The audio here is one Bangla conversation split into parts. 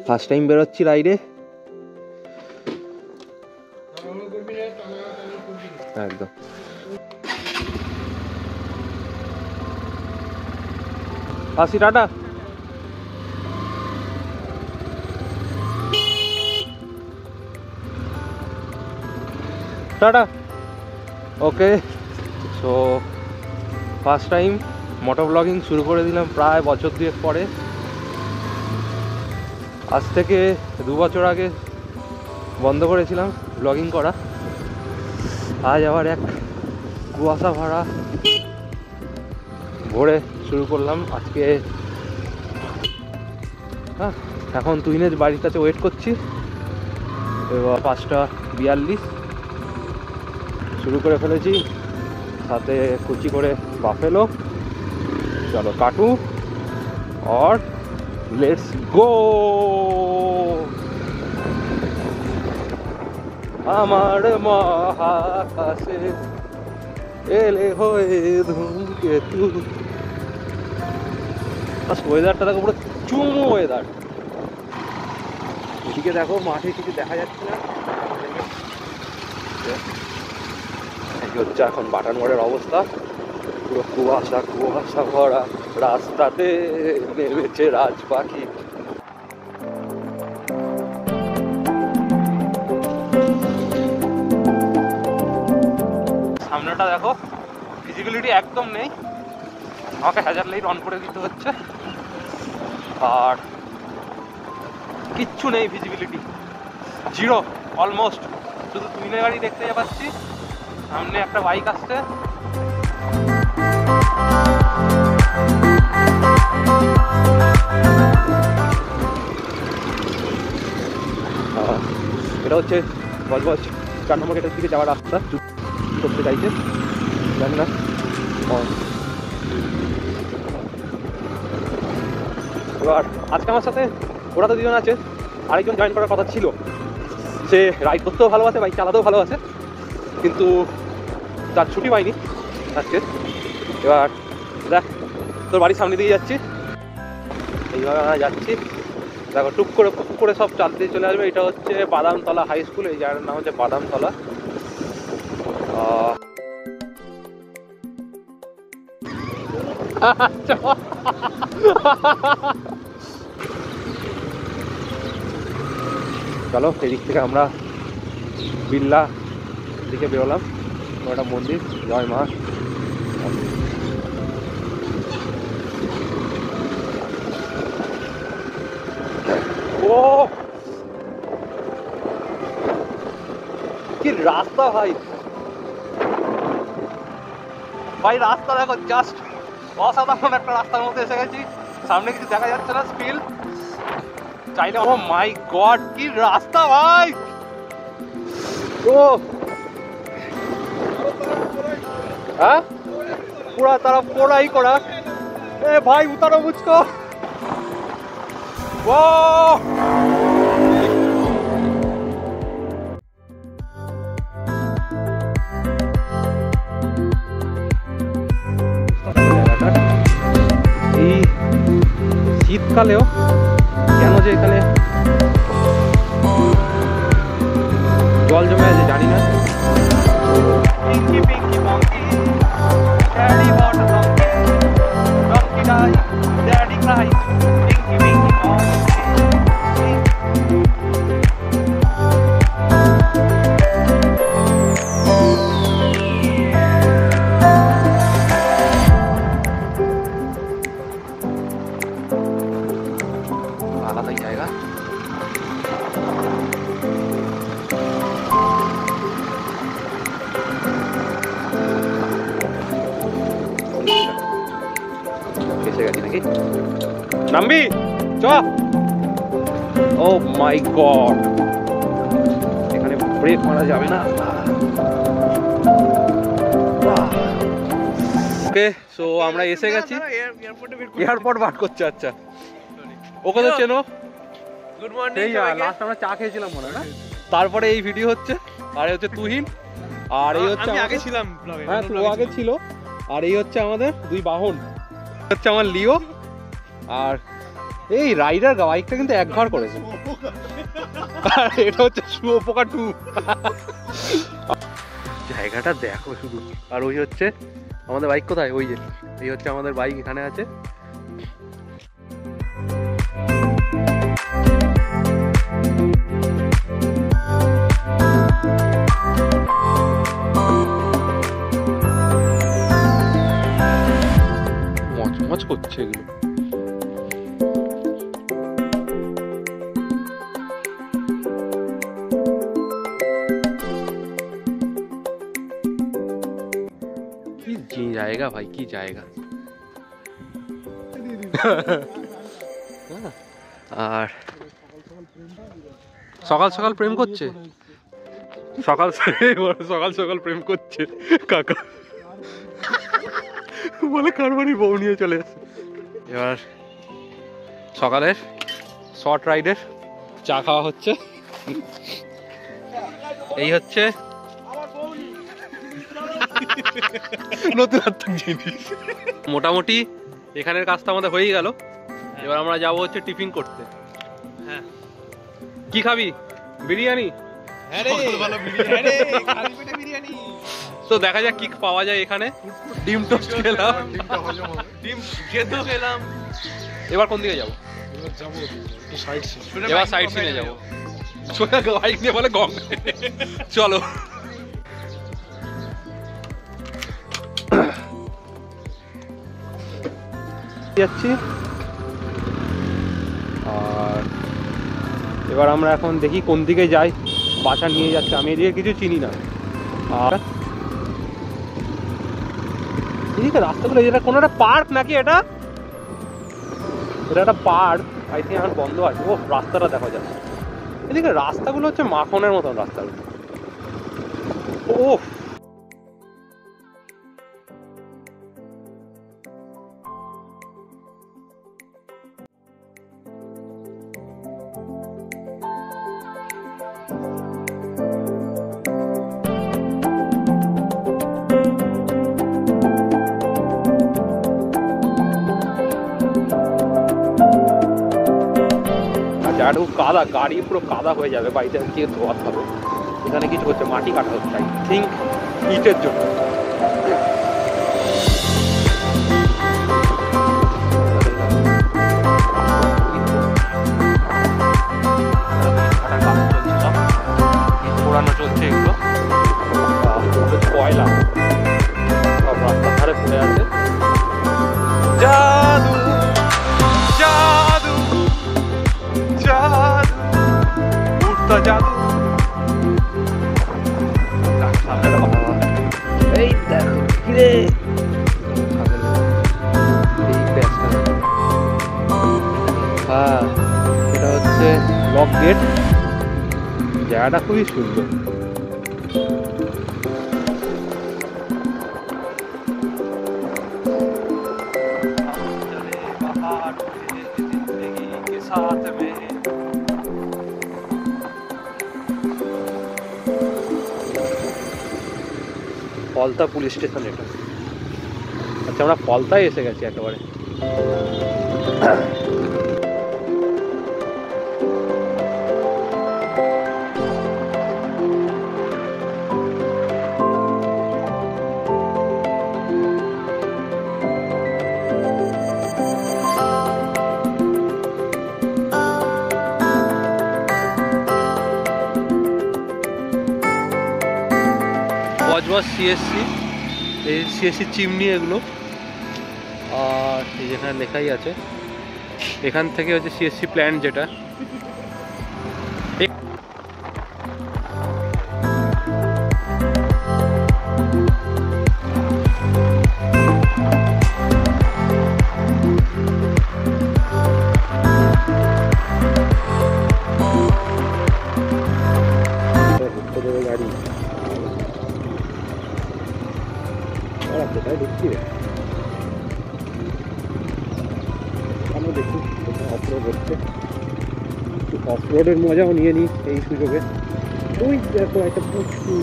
ফার্স্ট টাইম বেরোচ্ছি রাইডে। একদম আসি, টাটা। টাটা। ওকে, সো ফার্স্ট টাইম মোটো ব্লগিং শুরু করে দিলাম প্রায় বছর দুয়েক পরে। আজ থেকে 2 বছর আগে বন্ধ করেছিলাম ব্লগিং করা। আজ আবার এক কুয়াশা ভরা ভোরে শুরু করলাম আজকে। হ্যাঁ, এখন তুহিনের বাড়ির কাছে ওয়েট করছি। এবার 5:42 শুরু করে ফেলেছি, সাথে কুচি করে বাফেলো। চলো কাটু और लेट्स गो। আমার মহাকাশে এলে হয়ে ধূমকেতু। ওয়েদারটা দেখো, পুরো চুমু ওয়েদার। এদিকে দেখো, মাঠে কিছু দেখা যাচ্ছে না। এই হচ্ছে এখন বাটান মোড়ের অবস্থা, পুরো কুয়াশা কুয়াশা ভরা। রাস্তাতে নেমেছে রাজ পাখি। সামনেটা দেখো, ভিজিবিলিটি একদম নেই, আমাকে হ্যাজার্ড লাইট অন করে দিতে হচ্ছে। আর কিচ্ছু নেই, ভিজিবিলিটি জিরো অলমোস্ট। শুধু তুহিনের গাড়ি দেখতে পাচ্ছি, সামনে একটা বাইক আসছে। এটা হচ্ছে বজবজ 4 নম্বর গেটের দিকে যাওয়ার রাস্তা। করতে চাইছে জানি না। এবার আজকে আমার সাথে ওরা তো 2 জন আছে, আরেকজন জয়েন করার কথা ছিল। সে রাইড করতেও ভালোবাসে, বাইক চালাতেও ভালোবাসে, কিন্তু তার ছুটি পাইনি আজকে। এবার দেখ, তোর বাড়ির সামনে দিয়ে যাচ্ছি, এইভাবে আমরা যাচ্ছি। দেখো টুক করে সব চালতে চলে আসবে। এটা হচ্ছে বাদামতলা হাই স্কুল, এই জায়গাটার নাম হচ্ছে বাদামতলা। চলো, এদিক থেকে আমরা বিল্লা দিকে বেরোলাম। একটা মন্দির, জয় মা। ও কি রাস্তা ভাই, ভাই রাস্তা দেখো, জাস্ট অসাধারণ একটা রাস্তার মধ্যে এসে গেছি। সামনে কিছু দেখা যাচ্ছে না, স্পিল চাইলে। ও মাই গড, কি রাস্তা ভাই! ও হ্যাঁ, পুরা তারা পোড়াই করা। এ ভাই উতারো মুঝকো। ও এই শীতকালেও কেন যে এখানে জল জমে আছে জানি না। Pinky Pinky monkey daddy want a donkey, donkey die daddy cry, Pinky Pinky monkey. আলাদাই জায়গা। এসে গেছি নাকি, নামবি চ। ও মাই গড, এখানে ব্রেক মারা যাবে না। ওকে, সো আমরা এসে গেছি। এয়ারপোর্ট বার করছে। আচ্ছা, ওকে তো চেনো। Good morning. লাস্ট আমরা চা খেয়েছিলাম মনে হয় না, তারপরে এই ভিডিও হচ্ছে। আর হচ্ছে তুহিন, আর এই হচ্ছে আমি আগে ছিলাম ব্লগে। হ্যাঁ, তো আগে ছিল। আর এই হচ্ছে আমাদের 2 বাহন, হচ্ছে আমার লিও আর এই রাইডার বাইকটা কিন্তু এক ঘর করেছে, আর এটা হচ্ছে শুয়োপোকা 2। জায়গাটা দেখো শুধু। আর ওই হচ্ছে আমাদের বাইক, কোথায়? ওই যে এই হচ্ছে আমাদের বাইক, এখানে আছে। মচমচ করছে এগুলো। কি জায়গা ভাই, কি জায়গা। আর সকাল সকাল প্রেম করছে, সকাল সকাল সকাল প্রেম করছে কাকা, বলে কারবারি বউ নিয়ে চলে আসে। এবার সকালের শর্ট রাইডের চা খাওয়া হচ্ছে। এই হচ্ছে নতুন জিনিস। মোটামুটি এখানের কাজটা আমাদের হয়েই গেল। এবার আমরা যাবো হচ্ছে টিফিন করতে। হ্যাঁ, কি খাবি? বিরিয়ানি? তো দেখা যাক কি পাওয়া যায় এখানে। ডিম টোস্ট খেলাম, ডিম সেদ্ধ খেলাম। এবার কোন দিকে যাবো? এবার সাইড সিনে যাবো। সোজা বাইক নিয়ে বলে গঙ্গা। চলো। যাচ্ছি। আর এবার আমরা এখন দেখি কোন দিকে যাই। বাসা নিয়ে যাচ্ছে, আমি এদিকে কিছু চিনি না। আর এদিকে রাস্তাগুলো, এটা কোনো একটা পার্ক নাকি? এটা একটা পার্ক, আই থিঙ্ক এখন বন্ধ আছে। ও রাস্তাটা দেখা যাচ্ছে। এদিকে রাস্তাগুলো হচ্ছে মাখনের মতন রাস্তাগুলো। ও কাদা, গাড়ি পুরো কাদা হয়ে যাবে, বাড়িতে গিয়ে ধোয়াতে হবে। এখানে কিছু হচ্ছে, মাটি কাটা হচ্ছে, আই থিঙ্ক ইটের জন্য। পোড়ানো চলছে এগুলো, কয়লা সব রাস্তার ধারে পড়ে আছে। জাদু জাদু জাদু, এই দেখো কিরে, হ্যাঁ এটা হচ্ছে লক গেট। জায়গাটা খুবই সুন্দর। ফলতা পুলিশ স্টেশন এটা। আচ্ছা, আমরা ফলতায় এসে গেছি একেবারে। বজবজ সিএসসি, এই সিএসসি চিমনি এগুলো। আর এই যেখানে লেখাই আছে, এখান থেকে হচ্ছে সিএসসি প্ল্যান্ট, যেটা গাড়ি কোথায় দেখছি রে, আমরা দেখি অফরোড হচ্ছে। অফরোডের মজাও নিয়ে নিই এই সুযোগে। ওই দেখো একটা পুচকু,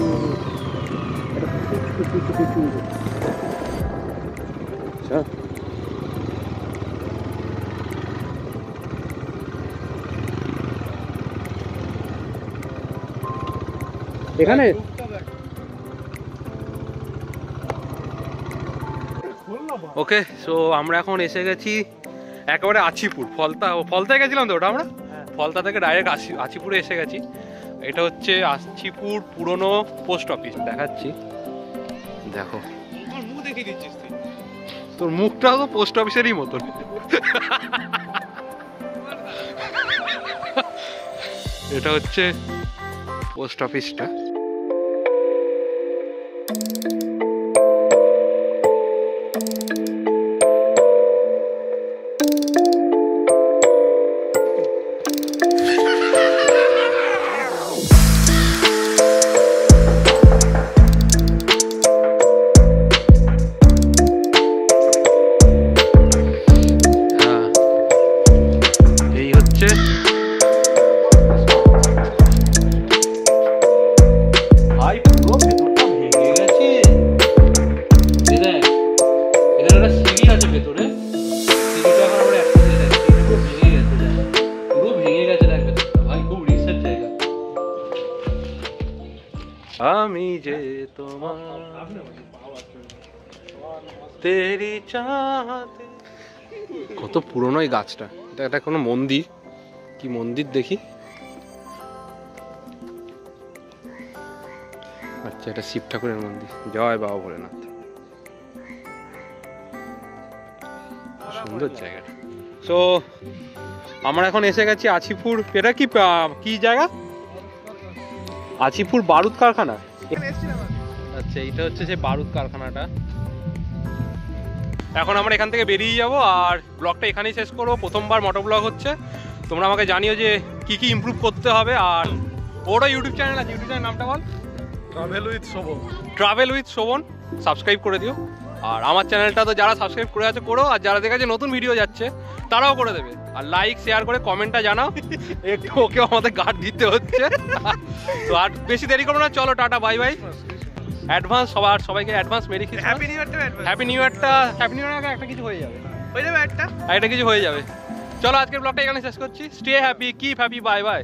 আচ্ছা এখানে ওকে। সো আমরা এখন এসে গেছি একেবারে আছিপুর। ফলতায় গেছিলাম তো ওটা, আমরা ফলতা থেকে ডাইরেক্ট আছিপুরে এসে গেছি। এটা হচ্ছে আছিপুর পুরনো পোস্ট অফিস, দেখাচ্ছি দেখো। তোর মুখটাও তো পোস্ট অফিসেরই মতন। এটা হচ্ছে পোস্ট অফিসটা। আমি যে তোমার তেরি চাহতে। কত পুরনো এই গাছটা। এটা কোনো মন্দির, কি মন্দির দেখি। আচ্ছা, এটা শিব ঠাকুরের মন্দির। জয় বাবা ভোলেনাথ। সুন্দর জায়গা। সো আমরা এখন এসে গেছি আছিপুর। এটা কি জায়গা? আছিপুর বারুদ কারখানা। আচ্ছা, এটা হচ্ছে যে বারুদ কারখানাটা। এখন আমরা এখান থেকে বেরিয়ে যাব আর ব্লগটা এখানেই শেষ করবো। প্রথমবার মোটর ব্লগ হচ্ছে, তোমরা আমাকে জানিও যে কি কি ইমপ্রুভ করতে হবে। আর ওরও ইউটিউব চ্যানেল আছে, ইউটিউব চ্যানেল নামটা বল। Travel with Shovan. সাবস্ক্রাইব করে দিও। আর আমার চ্যানেলটা তো যারা সাবস্ক্রাইব করে আছে করো, আর যারা দেখেছে নতুন ভিডিও যাচ্ছে তারাও করে দেবে। আর লাইক শেয়ার করে কমেন্টটা জানাও। একটু ওকেও আমাদের গার্ড দিতে হচ্ছে। তো আর বেশি দেরি করবো না, চলো টাটা বাই বাই। অ্যাডভান্স সবাইকে advance merry Christmas, happy new ইয়ারটা। হ্যাপি নিউ ইয়ার একটা কিছু হয়ে যাবে, একটা কিছু হয়ে যাবে। চলো আজকের ব্লগটা এখানে শেষ করছি। Stay happy, keep happy, bye bye.